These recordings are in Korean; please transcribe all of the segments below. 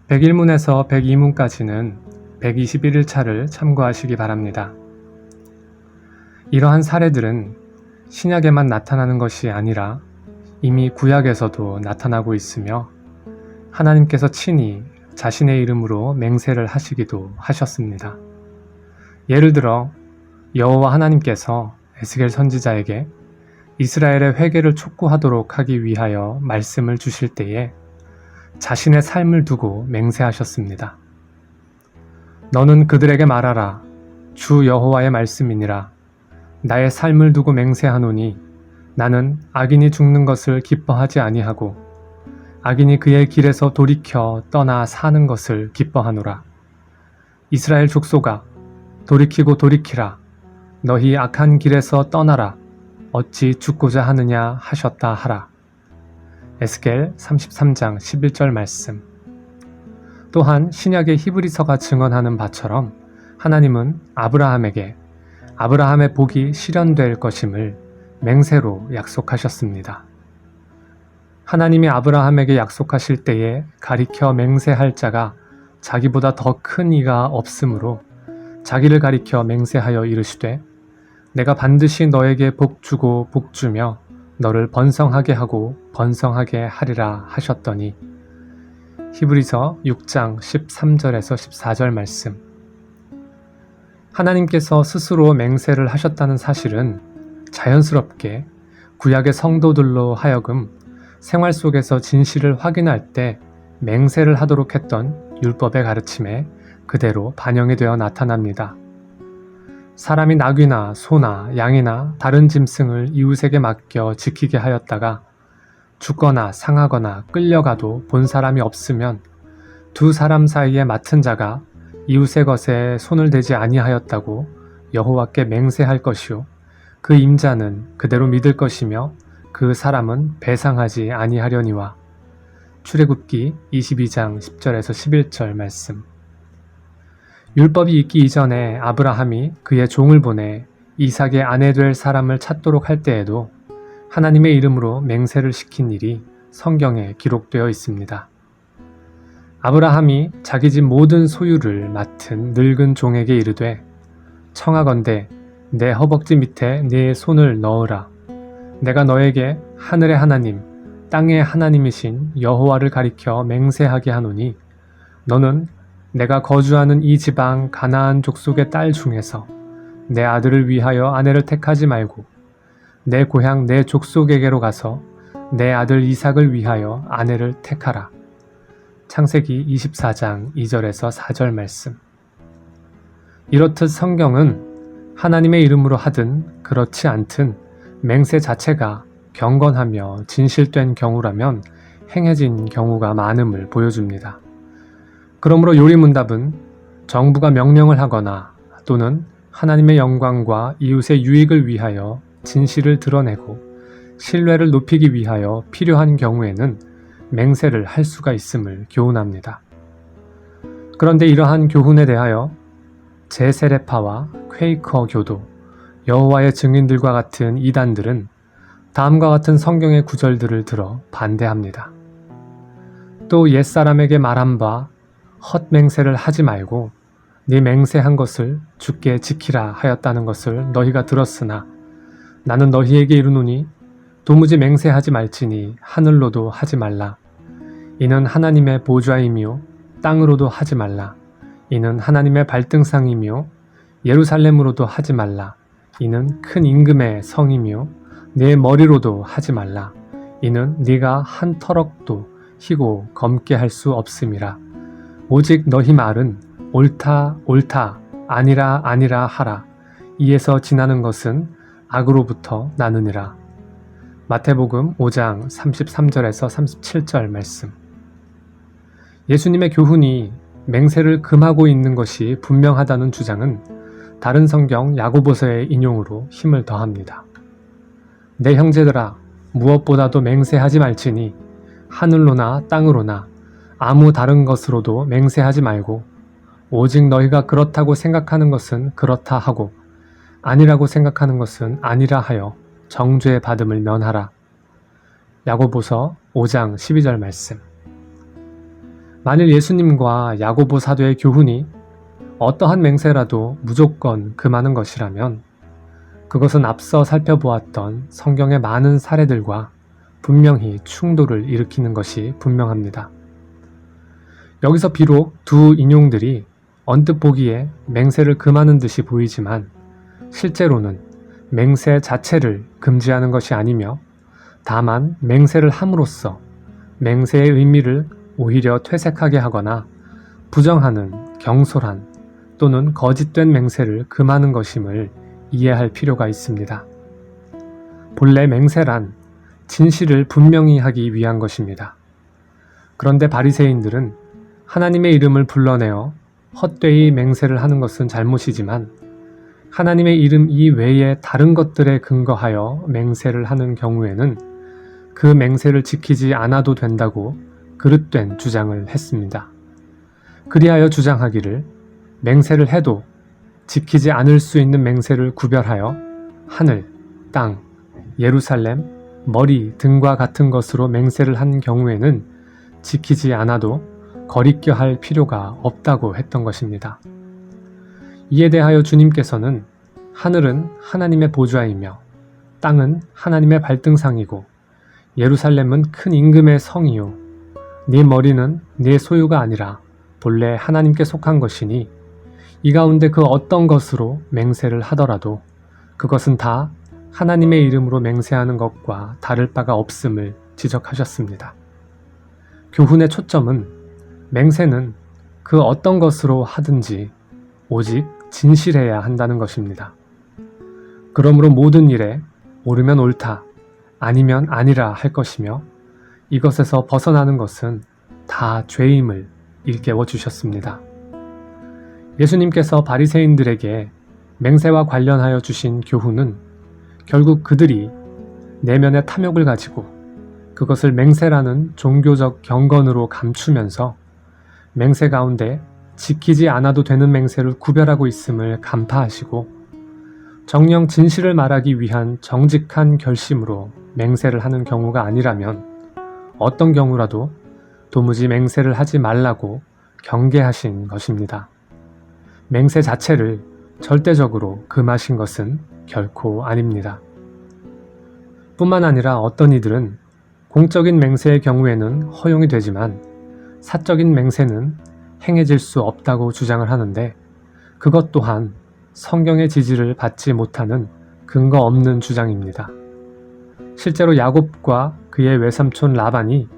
101문에서 102문까지는 121일차를 참고하시기 바랍니다. 이러한 사례들은 신약에만 나타나는 것이 아니라 이미 구약에서도 나타나고 있으며 하나님께서 친히 자신의 이름으로 맹세를 하시기도 하셨습니다. 예를 들어 여호와 하나님께서 에스겔 선지자에게 이스라엘의 회개를 촉구하도록 하기 위하여 말씀을 주실 때에 자신의 삶을 두고 맹세하셨습니다. 너는 그들에게 말하라. 주 여호와의 말씀이니라. 나의 삶을 두고 맹세하노니 나는 악인이 죽는 것을 기뻐하지 아니하고 악인이 그의 길에서 돌이켜 떠나 사는 것을 기뻐하노라. 이스라엘 족속아, 돌이키고 돌이키라. 너희 악한 길에서 떠나라. 어찌 죽고자 하느냐 하셨다 하라. 에스겔 33장 11절 말씀. 또한 신약의 히브리서가 증언하는 바처럼 하나님은 아브라함에게 아브라함의 복이 실현될 것임을 맹세로 약속하셨습니다. 하나님이 아브라함에게 약속하실 때에 가리켜 맹세할 자가 자기보다 더 큰 이가 없으므로 자기를 가리켜 맹세하여 이르시되 내가 반드시 너에게 복 주고 복 주며 너를 번성하게 하고 번성하게 하리라 하셨더니 히브리서 6장 13절에서 14절 말씀. 하나님께서 스스로 맹세를 하셨다는 사실은 자연스럽게 구약의 성도들로 하여금 생활 속에서 진실을 확인할 때 맹세를 하도록 했던 율법의 가르침에 그대로 반영이 되어 나타납니다. 사람이 나귀나 소나 양이나 다른 짐승을 이웃에게 맡겨 지키게 하였다가 죽거나 상하거나 끌려가도 본 사람이 없으면 두 사람 사이에 맡은 자가 이웃의 것에 손을 대지 아니하였다고 여호와께 맹세할 것이요 그 임자는 그대로 믿을 것이며 그 사람은 배상하지 아니하려니와. 출애굽기 22장 10절에서 11절 말씀. 율법이 있기 이전에 아브라함이 그의 종을 보내 이삭의 아내 될 사람을 찾도록 할 때에도 하나님의 이름으로 맹세를 시킨 일이 성경에 기록되어 있습니다. 아브라함이 자기 집 모든 소유를 맡은 늙은 종에게 이르되 청하건대 내 허벅지 밑에 네 손을 넣으라. 내가 너에게 하늘의 하나님, 땅의 하나님이신 여호와를 가리켜 맹세하게 하노니 너는 내가 거주하는 이 지방 가나안 족속의 딸 중에서 내 아들을 위하여 아내를 택하지 말고 내 고향 내 족속에게로 가서 내 아들 이삭을 위하여 아내를 택하라. 창세기 24장 2절에서 4절 말씀. 이렇듯 성경은 하나님의 이름으로 하든 그렇지 않든 맹세 자체가 경건하며 진실된 경우라면 행해진 경우가 많음을 보여줍니다. 그러므로 요리문답은 정부가 명령을 하거나 또는 하나님의 영광과 이웃의 유익을 위하여 진실을 드러내고 신뢰를 높이기 위하여 필요한 경우에는 맹세를 할 수가 있음을 교훈합니다. 그런데 이러한 교훈에 대하여 제세례파와 퀘이커 교도, 여호와의 증인들과 같은 이단들은 다음과 같은 성경의 구절들을 들어 반대합니다. 또 옛사람에게 말한 바 헛맹세를 하지 말고 네 맹세한 것을 주께 지키라 하였다는 것을 너희가 들었으나 나는 너희에게 이르노니 도무지 맹세하지 말지니 하늘로도 하지 말라. 이는 하나님의 보좌이며 땅으로도 하지 말라. 이는 하나님의 발등상이며 예루살렘으로도 하지 말라. 이는 큰 임금의 성이며 내 머리로도 하지 말라. 이는 네가 한 터럭도 희고 검게 할 수 없음이라. 오직 너희 말은 옳다 옳다 아니라 아니라 하라. 이에서 지나는 것은 악으로부터 나느니라. 마태복음 5장 33절에서 37절 말씀. 예수님의 교훈이 맹세를 금하고 있는 것이 분명하다는 주장은 다른 성경 야고보서의 인용으로 힘을 더합니다. 내 형제들아, 무엇보다도 맹세하지 말지니 하늘로나 땅으로나 아무 다른 것으로도 맹세하지 말고 오직 너희가 그렇다고 생각하는 것은 그렇다 하고 아니라고 생각하는 것은 아니라 하여 정죄 받음을 면하라. 야고보서 5장 12절 말씀. 만일 예수님과 야고보 사도의 교훈이 어떠한 맹세라도 무조건 금하는 것이라면 그것은 앞서 살펴보았던 성경의 많은 사례들과 분명히 충돌을 일으키는 것이 분명합니다. 여기서 비록 두 인용들이 언뜻 보기에 맹세를 금하는 듯이 보이지만 실제로는 맹세 자체를 금지하는 것이 아니며 다만 맹세를 함으로써 맹세의 의미를 오히려 퇴색하게 하거나 부정하는 경솔한 또는 거짓된 맹세를 금하는 것임을 이해할 필요가 있습니다. 본래 맹세란 진실을 분명히 하기 위한 것입니다. 그런데 바리새인들은 하나님의 이름을 불러내어 헛되이 맹세를 하는 것은 잘못이지만 하나님의 이름 이외에 다른 것들에 근거하여 맹세를 하는 경우에는 그 맹세를 지키지 않아도 된다고 그릇된 주장을 했습니다. 그리하여 주장하기를 맹세를 해도 지키지 않을 수 있는 맹세를 구별하여 하늘, 땅, 예루살렘, 머리 등과 같은 것으로 맹세를 한 경우에는 지키지 않아도 거리껴 할 필요가 없다고 했던 것입니다. 이에 대하여 주님께서는 하늘은 하나님의 보좌이며 땅은 하나님의 발등상이고 예루살렘은 큰 임금의 성이요 네 머리는 네 소유가 아니라 본래 하나님께 속한 것이니 이 가운데 그 어떤 것으로 맹세를 하더라도 그것은 다 하나님의 이름으로 맹세하는 것과 다를 바가 없음을 지적하셨습니다. 교훈의 초점은 맹세는 그 어떤 것으로 하든지 오직 진실해야 한다는 것입니다. 그러므로 모든 일에 옳으면 옳다, 아니면 아니라 할 것이며 이것에서 벗어나는 것은 다 죄임을 일깨워 주셨습니다. 예수님께서 바리새인들에게 맹세와 관련하여 주신 교훈은 결국 그들이 내면의 탐욕을 가지고 그것을 맹세라는 종교적 경건으로 감추면서 맹세 가운데 지키지 않아도 되는 맹세를 구별하고 있음을 간파하시고 정녕 진실을 말하기 위한 정직한 결심으로 맹세를 하는 경우가 아니라면 어떤 경우라도 도무지 맹세를 하지 말라고 경계하신 것입니다. 맹세 자체를 절대적으로 금하신 것은 결코 아닙니다. 뿐만 아니라 어떤 이들은 공적인 맹세의 경우에는 허용이 되지만 사적인 맹세는 행해질 수 없다고 주장을 하는데 그것 또한 성경의 지지를 받지 못하는 근거 없는 주장입니다. 실제로 야곱과 그의 외삼촌 라반이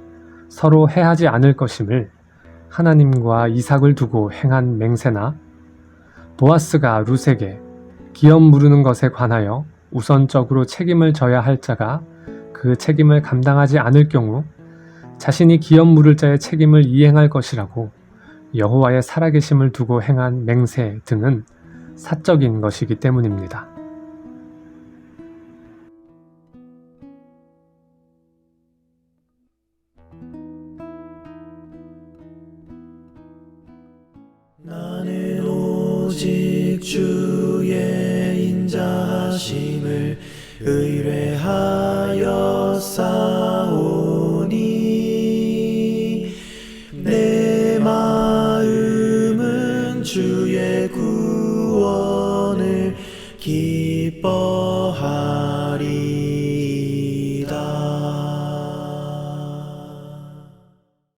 서로 해하지 않을 것임을 하나님과 이삭을 두고 행한 맹세나 보아스가 룻에게 기업 무르는 것에 관하여 우선적으로 책임을 져야 할 자가 그 책임을 감당하지 않을 경우 자신이 기업 물을 자의 책임을 이행할 것이라고 여호와의 살아계심을 두고 행한 맹세 등은 사적인 것이기 때문입니다. 나는 오직 주의 인자하심을 의뢰하여 싸우니 내 마음은 주의 구원을 기뻐하리.